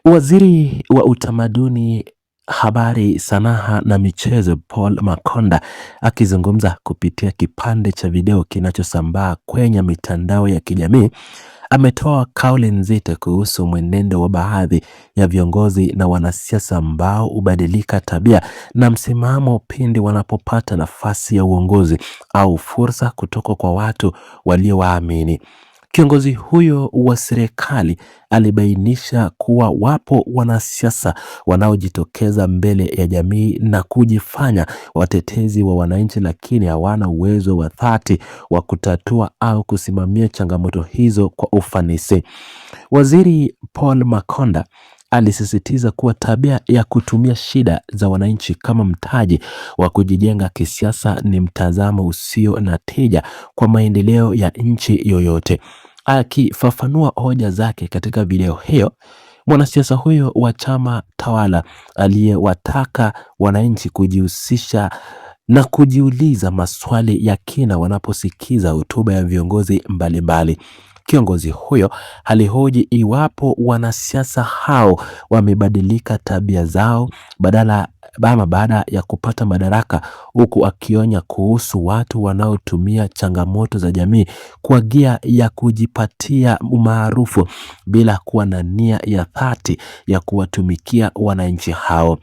Waziri wa Utamaduni, Habari, Sanaa na Michezo Paul Makonda akizungumza kupitia kipande cha video kinachosambaa kwenye mitandao ya kijamii ametoa kauli nzito kuhusu mwenendo wa baadhi ya viongozi na wanasiasa ambao hubadilika tabia na msimamo pindi wanapopata nafasi ya uongozi au fursa kutoka kwa watu waliowaamini. Kiongozi huyo wa serikali alibainisha kuwa wapo wanasiasa wanaojitokeza mbele ya jamii na kujifanya watetezi wa wananchi, lakini hawana uwezo wa dhati wa kutatua au kusimamia changamoto hizo kwa ufanisi. Waziri Paul Makonda alisisitiza kuwa tabia ya kutumia shida za wananchi kama mtaji wa kujijenga kisiasa ni mtazamo usio na tija kwa maendeleo ya nchi yoyote. Akifafanua hoja zake katika video hiyo, mwanasiasa huyo wa chama tawala aliyewataka wananchi kujihusisha na kujiuliza maswali ya kina wanaposikiza hotuba ya viongozi mbalimbali. Kiongozi huyo alihoji iwapo wanasiasa hao wamebadilika tabia zao baada ya kupata madaraka, huku akionya kuhusu watu wanaotumia changamoto za jamii kwa gia ya kujipatia umaarufu bila kuwa na nia ya dhati ya kuwatumikia wananchi hao.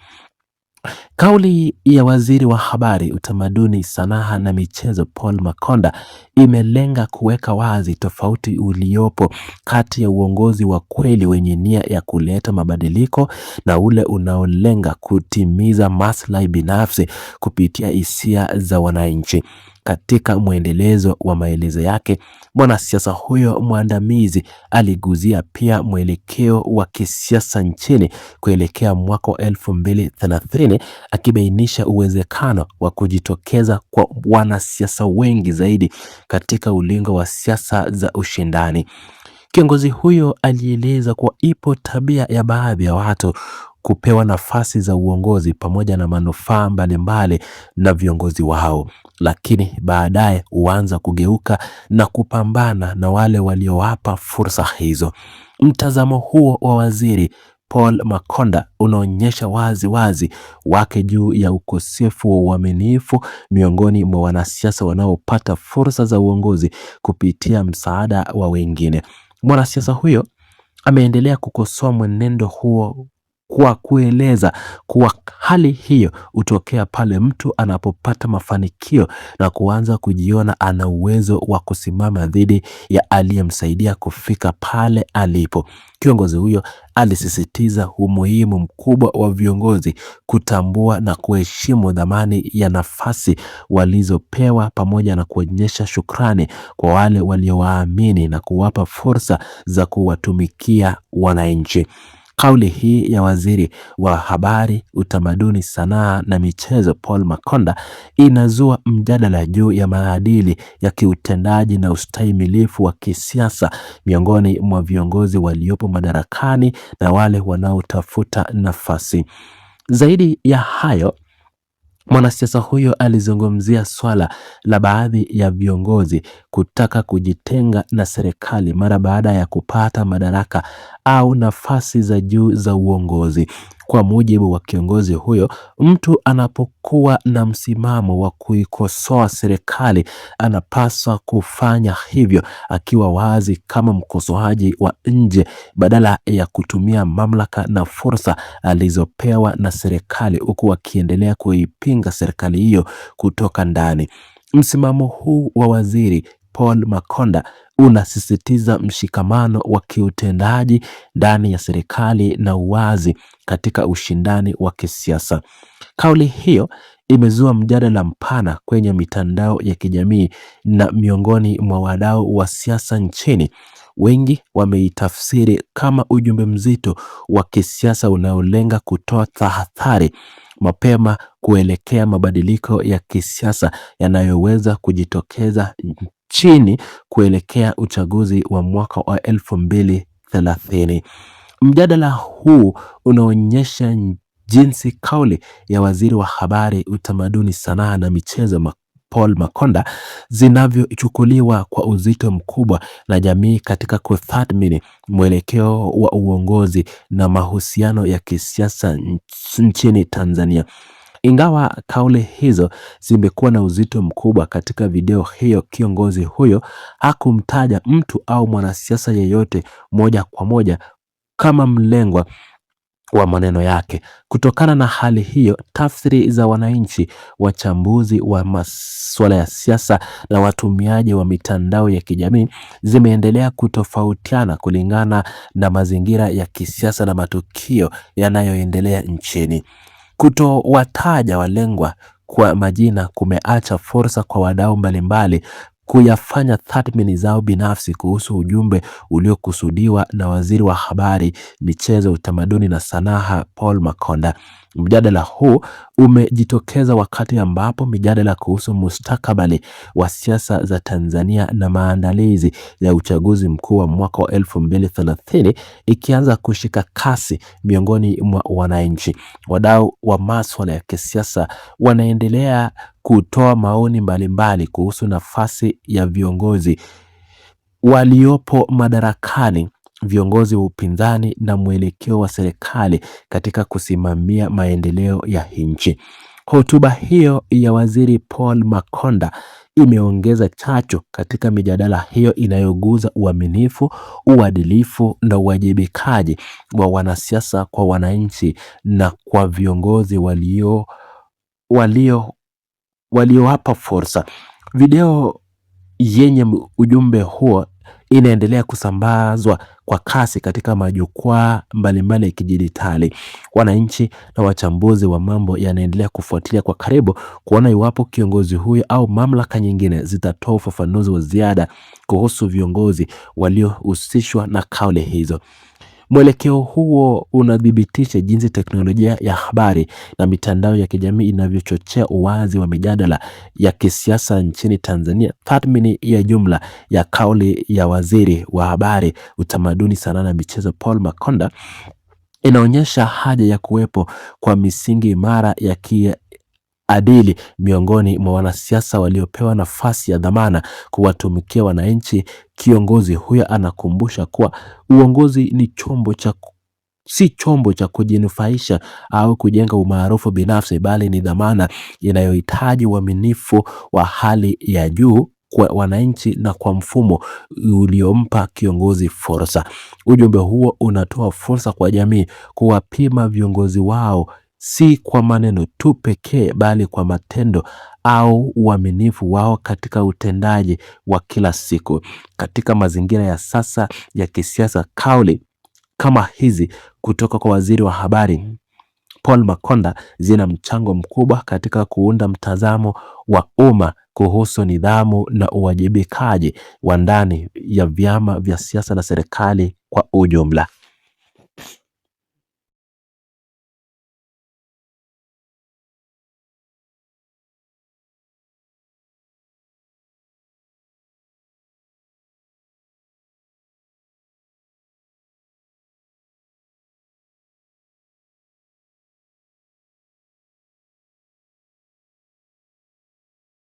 Kauli ya waziri wa Habari, Utamaduni, Sanaa na Michezo Paul Makonda imelenga kuweka wazi tofauti uliopo kati ya uongozi wa kweli wenye nia ya kuleta mabadiliko na ule unaolenga kutimiza maslahi binafsi kupitia hisia za wananchi. Katika mwendelezo wa maelezo yake, mwanasiasa huyo mwandamizi aliguzia pia mwelekeo wa kisiasa nchini kuelekea mwaka 2030, akibainisha uwezekano wa kujitokeza kwa wanasiasa wengi zaidi katika ulingo wa siasa za ushindani. Kiongozi huyo alieleza kuwa ipo tabia ya baadhi ya watu kupewa nafasi za uongozi pamoja na manufaa mbalimbali na viongozi wao, lakini baadaye huanza kugeuka na kupambana na wale waliowapa fursa hizo. Mtazamo huo wa waziri Paul Makonda unaonyesha wazi wake juu ya ukosefu wa uaminifu miongoni mwa wanasiasa wanaopata fursa za uongozi kupitia msaada wa wengine. Mwanasiasa huyo ameendelea kukosoa mwenendo huo kwa kueleza kuwa hali hiyo hutokea pale mtu anapopata mafanikio na kuanza kujiona ana uwezo wa kusimama dhidi ya aliyemsaidia kufika pale alipo. Kiongozi huyo alisisitiza umuhimu mkubwa wa viongozi kutambua na kuheshimu dhamani ya nafasi walizopewa pamoja na kuonyesha shukrani kwa wale waliowaamini na kuwapa fursa za kuwatumikia wananchi. Kauli hii ya waziri wa Habari, Utamaduni, Sanaa na Michezo Paul Makonda inazua mjadala juu ya maadili ya kiutendaji na ustahimilifu wa kisiasa miongoni mwa viongozi waliopo madarakani na wale wanaotafuta nafasi. Zaidi ya hayo, mwanasiasa huyo alizungumzia swala la baadhi ya viongozi kutaka kujitenga na serikali mara baada ya kupata madaraka au nafasi za juu za uongozi. Kwa mujibu wa kiongozi huyo, mtu anapokuwa na msimamo wa kuikosoa serikali anapaswa kufanya hivyo akiwa wazi kama mkosoaji wa nje badala ya kutumia mamlaka na fursa alizopewa na serikali huku akiendelea kuipinga serikali hiyo kutoka ndani. Msimamo huu wa waziri Paul Makonda unasisitiza mshikamano wa kiutendaji ndani ya serikali na uwazi katika ushindani wa kisiasa. Kauli hiyo imezua mjadala mpana kwenye mitandao ya kijamii na miongoni mwa wadau wa siasa nchini. Wengi wameitafsiri kama ujumbe mzito wa kisiasa unaolenga kutoa tahadhari mapema kuelekea mabadiliko ya kisiasa yanayoweza kujitokeza chini kuelekea uchaguzi wa mwaka wa 2030. Mjadala huu unaonyesha jinsi kauli ya waziri wa Habari, Utamaduni, Sanaa na Michezo Paul Makonda zinavyochukuliwa kwa uzito mkubwa na jamii katika kutathmini mwelekeo wa uongozi na mahusiano ya kisiasa nchini Tanzania. Ingawa kauli hizo zimekuwa na uzito mkubwa katika video hiyo, kiongozi huyo hakumtaja mtu au mwanasiasa yeyote moja kwa moja kama mlengwa wa maneno yake. Kutokana na hali hiyo, tafsiri za wananchi, wachambuzi wa masuala ya siasa na watumiaji wa mitandao ya kijamii zimeendelea kutofautiana kulingana na mazingira ya kisiasa na matukio yanayoendelea nchini. Kutowataja walengwa kwa majina kumeacha fursa kwa wadau mbalimbali kuyafanya tathmini zao binafsi kuhusu ujumbe uliokusudiwa na Waziri wa Habari, Michezo, Utamaduni na Sanaa Paul Makonda. Mjadala huu umejitokeza wakati ambapo mijadala kuhusu mustakabali wa siasa za Tanzania na maandalizi ya uchaguzi mkuu wa mwaka wa 2030 ikianza kushika kasi miongoni mwa wananchi. Wadau wa masuala ya kisiasa wanaendelea kutoa maoni mbalimbali kuhusu nafasi ya viongozi waliopo madarakani, viongozi wa upinzani na mwelekeo wa serikali katika kusimamia maendeleo ya nchi. Hotuba hiyo ya Waziri Paul Makonda imeongeza chachu katika mijadala hiyo inayoguza uaminifu, uadilifu na uwajibikaji wa wanasiasa kwa wananchi na kwa viongozi waliowapa fursa. Video yenye ujumbe huo inaendelea kusambazwa kwa kasi katika majukwaa mbalimbali ya kidijitali. Wananchi na wachambuzi wa mambo yanaendelea kufuatilia kwa karibu kuona iwapo kiongozi huyo au mamlaka nyingine zitatoa ufafanuzi wa ziada kuhusu viongozi waliohusishwa na kauli hizo. Mwelekeo huo unadhibitisha jinsi teknolojia ya habari na mitandao ya kijamii inavyochochea uwazi wa mijadala ya kisiasa nchini Tanzania. Tathmini ya jumla ya kauli ya Waziri wa Habari, Utamaduni, Sanaa na Michezo Paul Makonda inaonyesha haja ya kuwepo kwa misingi imara ya kiadili miongoni mwa wanasiasa waliopewa nafasi ya dhamana kuwatumikia wananchi. Kiongozi huyo anakumbusha kuwa uongozi ni si chombo cha kujinufaisha au kujenga umaarufu binafsi, bali ni dhamana inayohitaji uaminifu wa hali ya juu kwa wananchi na kwa mfumo uliompa kiongozi fursa. Ujumbe huo unatoa fursa kwa jamii kuwapima viongozi wao si kwa maneno tu pekee, bali kwa matendo au uaminifu wao katika utendaji wa kila siku. Katika mazingira ya sasa ya kisiasa, kauli kama hizi kutoka kwa Waziri wa Habari Paul Makonda zina mchango mkubwa katika kuunda mtazamo wa umma kuhusu nidhamu na uwajibikaji wa ndani ya vyama vya siasa na serikali kwa ujumla.